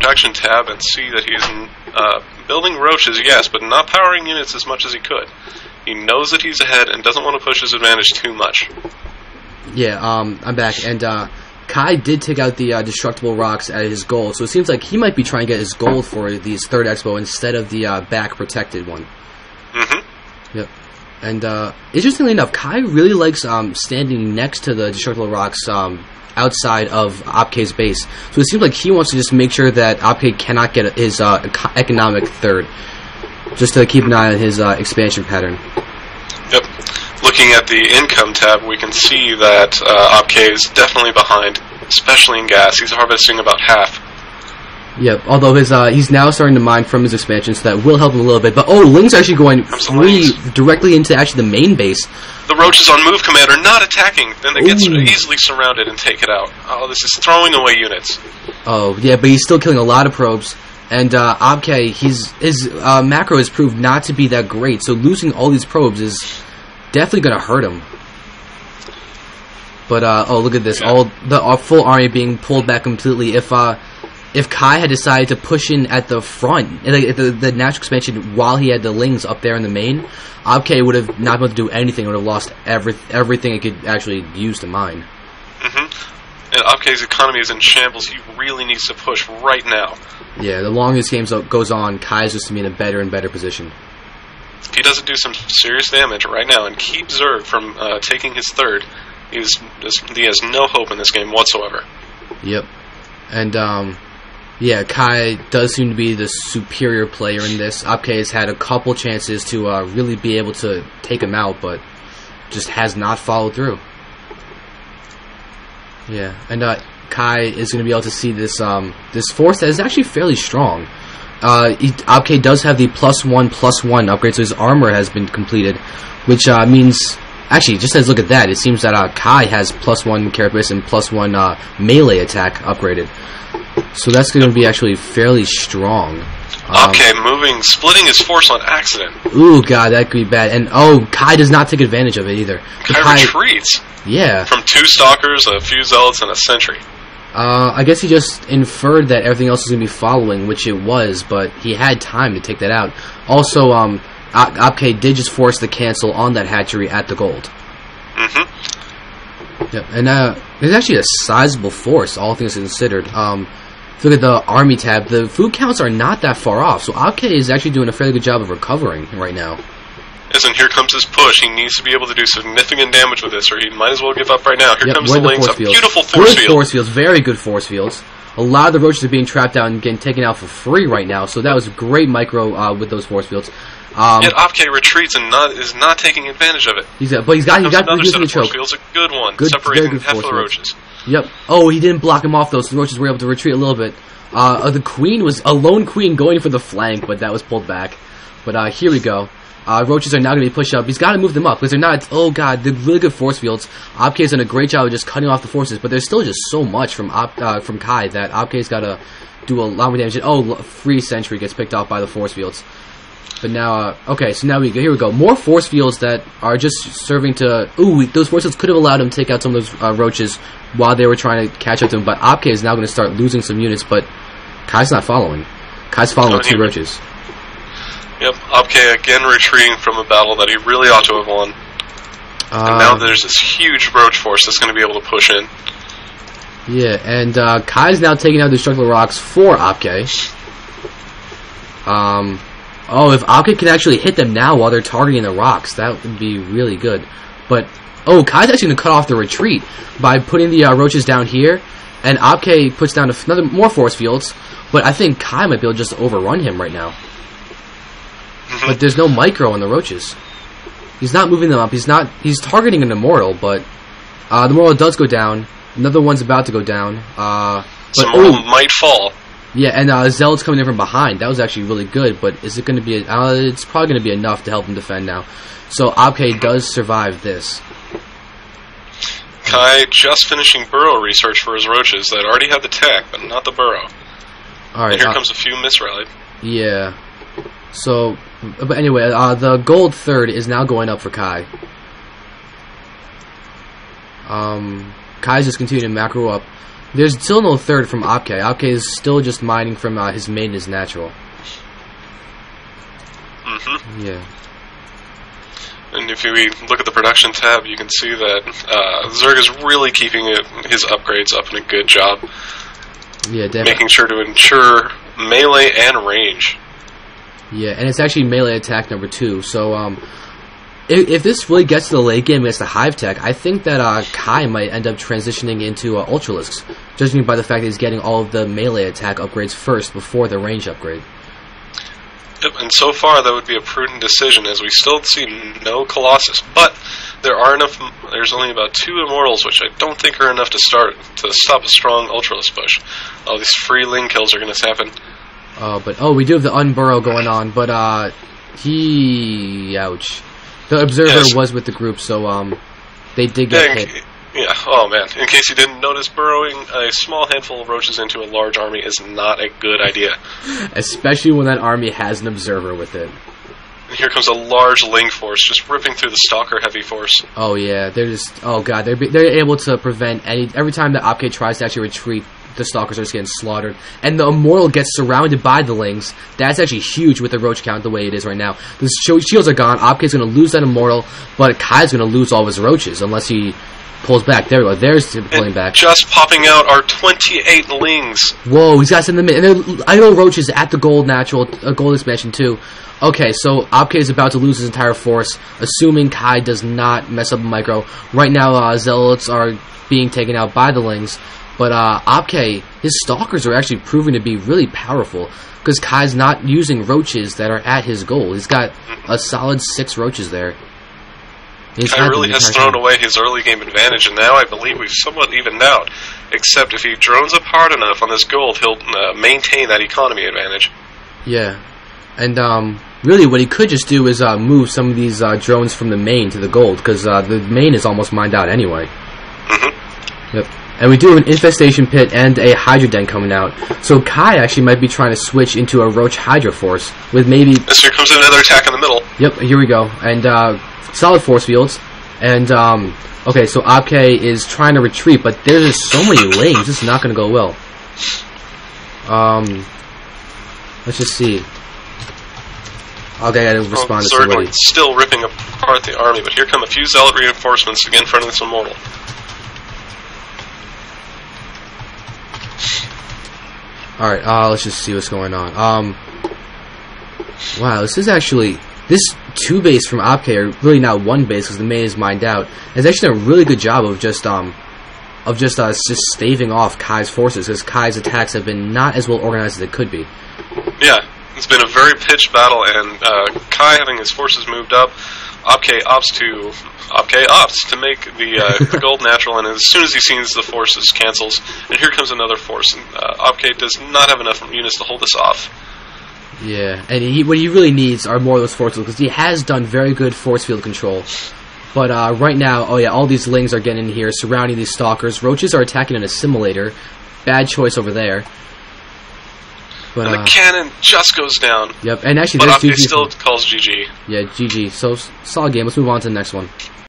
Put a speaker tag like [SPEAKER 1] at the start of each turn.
[SPEAKER 1] production tab and see that he's building roaches, yes, but not powering units as much as he could. He knows that he's ahead and doesn't want to push his advantage too much.
[SPEAKER 2] Yeah, I'm back, and Kai did take out the destructible rocks at his gold, so it seems like he might be trying to get his gold for these third expo instead of the back protected one.
[SPEAKER 1] Mm-hmm.
[SPEAKER 2] Yep. And interestingly enough, Kai really likes standing next to the destructible rocks outside of Opke's base. So it seems like he wants to just make sure that Opke cannot get his economic third, just to keep an eye on his expansion pattern.
[SPEAKER 1] Yep. Looking at the income tab, we can see that Opke is definitely behind, especially in gas. He's harvesting about half.
[SPEAKER 2] Yep, although he's now starting to mine from his expansion, so that will help him a little bit. But Ling's actually going directly into actually the main base.
[SPEAKER 1] The roaches on move command are not attacking, then they get easily surrounded and take it out. Oh, this is throwing away units.
[SPEAKER 2] Oh, yeah, but he's still killing a lot of probes. And Opke, his macro has proved not to be that great, so losing all these probes is definitely going to hurt him. But, look at this.
[SPEAKER 1] Yeah.
[SPEAKER 2] The full army being pulled back completely. If Kai had decided to push in at the front, like the natural expansion, while he had the Lings up there in the main, Opke would have not been able to do anything. Would have lost everything it could actually use to mine.
[SPEAKER 1] Mm-hmm. And Opke's economy is in shambles. He really needs to push right now.
[SPEAKER 2] Yeah, the longer this game goes on, Kai's just to be in a better and better position.
[SPEAKER 1] If he doesn't do some serious damage right now and keep Zerg from taking his third, he has no hope in this game whatsoever.
[SPEAKER 2] Yep. And, yeah, Kai does seem to be the superior player in this. Opke has had a couple chances to really be able to take him out, but just has not followed through. Yeah, and Kai is going to be able to see this this force that is actually fairly strong. Opke does have the +1/+1 upgrade, so his armor has been completed, which means... Actually, just as look at that, it seems that Kai has +1 carapace and +1 melee attack upgraded. So that's going to be actually fairly strong.
[SPEAKER 1] Splitting his force on accident.
[SPEAKER 2] Ooh, God, that could be bad. And, Kai does not take advantage of it either.
[SPEAKER 1] Kai retreats.
[SPEAKER 2] Yeah.
[SPEAKER 1] From 2 stalkers, a few zealots, and a sentry.
[SPEAKER 2] I guess he just inferred that everything else was going to be following, which it was, but he had time to take that out. Also, Opke did just force the cancel on that hatchery at the gold.
[SPEAKER 1] Mm-hmm.
[SPEAKER 2] Yep, and there's actually a sizable force, all things considered. If you look at the army tab, the food counts are not that far off, so Opke is actually doing a fairly good job of recovering right now.
[SPEAKER 1] Yes, and here comes his push. He needs to be able to do significant damage with this, or he might as well give up right now. Here comes the Lings, a beautiful force field.
[SPEAKER 2] Good force fields, very good force fields. A lot of the roaches are being trapped out and getting taken out for free right now, so that was great micro with those force fields.
[SPEAKER 1] Yet Opke retreats and is not taking advantage of it.
[SPEAKER 2] He's got
[SPEAKER 1] another set of
[SPEAKER 2] choke.
[SPEAKER 1] Force fields, a good one, separating half of the roaches.
[SPEAKER 2] Yep. Oh, he didn't block him off though, so the roaches were able to retreat a little bit. The queen was a lone queen going for the flank, but that was pulled back. But here we go. Roaches are now going to be pushed up. He's got to move them up because they're not. Oh God, they're really good force fields. Opke's done a great job of just cutting off the forces, but there's still just so much from Kai that Opke's got to do a lot more damage. Oh, free sentry gets picked off by the force fields. But now, okay, so now here we go. More force fields that are just serving to... Ooh, those force fields could have allowed him to take out some of those roaches while they were trying to catch up to him. But Opke is now going to start losing some units, but Kai's not following. Kai's following with 2 roaches.
[SPEAKER 1] Yep, Opke again retreating from a battle that he really ought to have won. And now there's this huge roach force that's going to be able to push in.
[SPEAKER 2] Yeah, and Kai's now taking out the destructible rocks for Opke. Oh, if Atticus can actually hit them now while they're targeting the rocks, that would be really good. But, Kai's actually going to cut off the retreat by putting the roaches down here, and Atticus puts down more force fields, but I think Kai might be able to just overrun him right now. But there's no micro on the roaches. He's not moving them up. He's targeting an immortal, but the immortal does go down. Another one's about to go down.
[SPEAKER 1] Some immortal might fall.
[SPEAKER 2] Yeah, and Zealot's coming in from behind. That was actually really good, but is it going to be... it's probably going to be enough to help him defend now. So Opke does survive this.
[SPEAKER 1] Kai just finishing burrow research for his roaches that already have the tech, but not the burrow.
[SPEAKER 2] Alright.
[SPEAKER 1] And here comes a few misrallied.
[SPEAKER 2] Yeah. So, but anyway, the gold third is now going up for Kai. Kai's just continuing to macro up. There's still no third from Opke. Opke is still just mining from his main is natural.
[SPEAKER 1] Mm-hmm.
[SPEAKER 2] Yeah.
[SPEAKER 1] And if we look at the production tab, you can see that Zerg is really keeping his upgrades up in a good job.
[SPEAKER 2] Yeah, definitely.
[SPEAKER 1] Making sure to ensure melee and range.
[SPEAKER 2] Yeah, and it's actually melee attack number 2. So, if this really gets to the late game against the Hive Tech, I think that Kai might end up transitioning into Ultralisks, judging by the fact that he's getting all of the melee attack upgrades first before the range upgrade.
[SPEAKER 1] Yep, and so far that would be a prudent decision, as we still see no Colossus. But there's only about 2 Immortals, which I don't think are enough to stop a strong Ultralisk push. All these free Ling kills are going to happen.
[SPEAKER 2] We do have the Unburrow going on, but ouch. The Observer was with the group, so they did get hit.
[SPEAKER 1] Yeah, oh man. In case you didn't notice, burrowing a small handful of roaches into a large army is not a good idea.
[SPEAKER 2] Especially when that army has an Observer with it.
[SPEAKER 1] And here comes a large Ling force just ripping through the Stalker heavy force.
[SPEAKER 2] Oh yeah, they're able to prevent every time the Opke tries to actually retreat, the Stalkers are just getting slaughtered. And the Immortal gets surrounded by the Lings. That's actually huge with the Roach count the way it is right now. The shields are gone, Opke's going to lose that Immortal, but Kai's going to lose all of his Roaches unless he pulls back. There we go. There's him pulling back.
[SPEAKER 1] Just popping out are 28 Lings.
[SPEAKER 2] Whoa, he's got some in the mid. And they're idle Roaches at the Gold Natural, Gold Expansion too. Okay, so Opke is about to lose his entire force, assuming Kai does not mess up a micro. Right now, Zealots are being taken out by the Lings. But Opke, his Stalkers are actually proving to be really powerful, because Kai's not using Roaches that are at his goal. He's got a solid 6 Roaches there.
[SPEAKER 1] Kai really has thrown away his early game advantage, and now I believe we've somewhat evened out. Except if he drones up hard enough on this gold, he'll maintain that economy advantage.
[SPEAKER 2] Yeah. And really what he could just do is move some of these drones from the main to the gold, because the main is almost mined out anyway. Mm-hmm. Yep. And we do have an Infestation Pit and a Hydra Den coming out. So Kai actually might be trying to switch into a Roach Hydra Force with maybe...
[SPEAKER 1] Yes, here comes another attack in the middle.
[SPEAKER 2] Yep, here we go. And solid force fields. And, okay, so Opke is trying to retreat, but there's just so many Lings. This is not going to go well. Let's just see. Okay, I gotta respond to somebody.
[SPEAKER 1] Still ripping apart the army, but here come a few Zealot reinforcements to get in front of this Immortal.
[SPEAKER 2] Alright, let's just see what's going on. Wow, this is actually... This 2 base from Opke, or really now 1 base because the main is mined out, has actually done a really good job of just staving off Kai's forces, because Kai's attacks have been not as well organized as they could be.
[SPEAKER 1] Yeah, it's been a very pitched battle, and Kai having his forces moved up, Opke opts to make the gold natural, and as soon as he sees the forces, cancels, and here comes another force, and Opke does not have enough units to hold this off.
[SPEAKER 2] Yeah, and what he really needs are more of those force fields, because he has done very good force field control. But right now, oh yeah, all these Lings are getting in here, surrounding these Stalkers. Roaches are attacking an Assimilator. Bad choice over there. But,
[SPEAKER 1] and the cannon just goes down.
[SPEAKER 2] Yep, and actually,
[SPEAKER 1] but
[SPEAKER 2] there's
[SPEAKER 1] Opke still calls GG.
[SPEAKER 2] Yeah, GG. So, solid game. Let's move on to the next one.